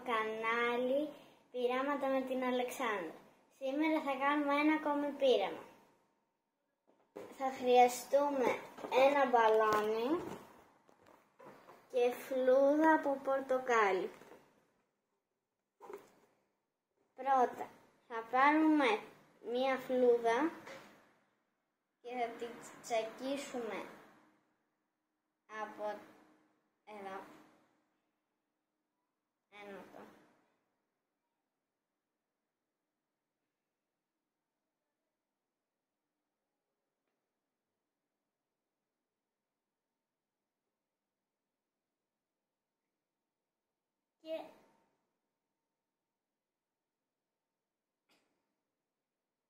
κανάλι Πειράματα με την Αλεξάνδρα. Σήμερα θα κάνουμε ένα ακόμη πείραμα. Θα χρειαστούμε ένα μπαλόνι και φλούδα από πορτοκάλι. Πρώτα θα πάρουμε μία φλούδα και θα την τσακίσουμε από εδώ. Ένωτο. Και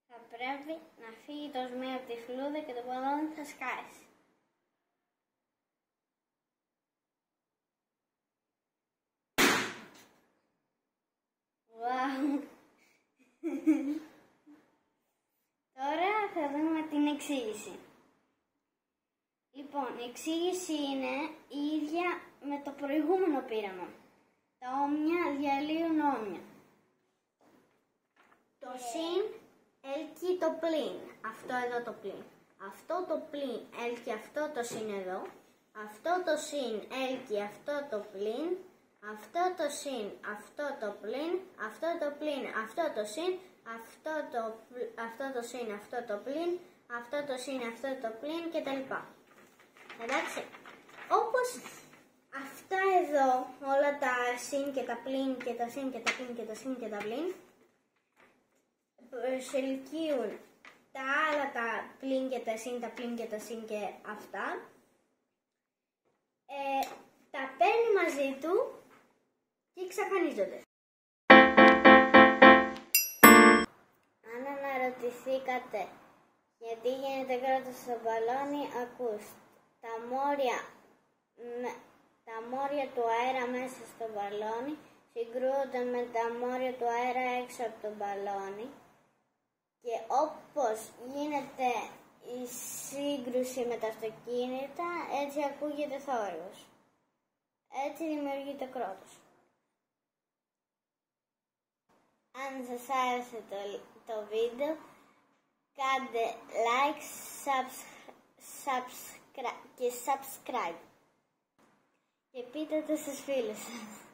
θα πρέπει να φύγει το ζουμί από τη φλούδα και το μπαλόνι θα σκάσει. Wow. Τώρα θα δούμε την εξήγηση. Λοιπόν, η εξήγηση είναι η ίδια με το προηγούμενο πείραμα. Τα όμοια διαλύουν όμοια. Το συν έλκει το πλην. Αυτό εδώ το πλην. Αυτό το πλην έλκει αυτό το συν εδώ. Αυτό το συν έλκει αυτό το πλην. Αυτό το συν, αυτό το πλην. Αυτό το πλην, αυτό το συν. Αυτό το συν, αυτό το πλην. Αυτό το συν, αυτό το πλην κτλ. Εντάξει. Όπως αυτά εδώ, όλα τα συν και τα πλην και τα συν και τα πλην και τα συν και τα πλην, προσελκύουν τα άλλα τα πλην και τα συν, τα πλην και τα συν και αυτά, τα παίρνει μαζί του και εξαφανίζονται. Αν αναρωτηθήκατε γιατί γίνεται κρότος στο μπαλόνι, ακούστε. Τα μόρια του αέρα μέσα στο μπαλόνι συγκρούονται με τα μόρια του αέρα έξω από το μπαλόνι και όπως γίνεται η σύγκρουση με τα αυτοκίνητα, έτσι ακούγεται θόρυβος. Έτσι δημιουργείται κρότος. Αν σας άρεσε το βίντεο, κάντε like, subscribe και πείτε το στους φίλους σας.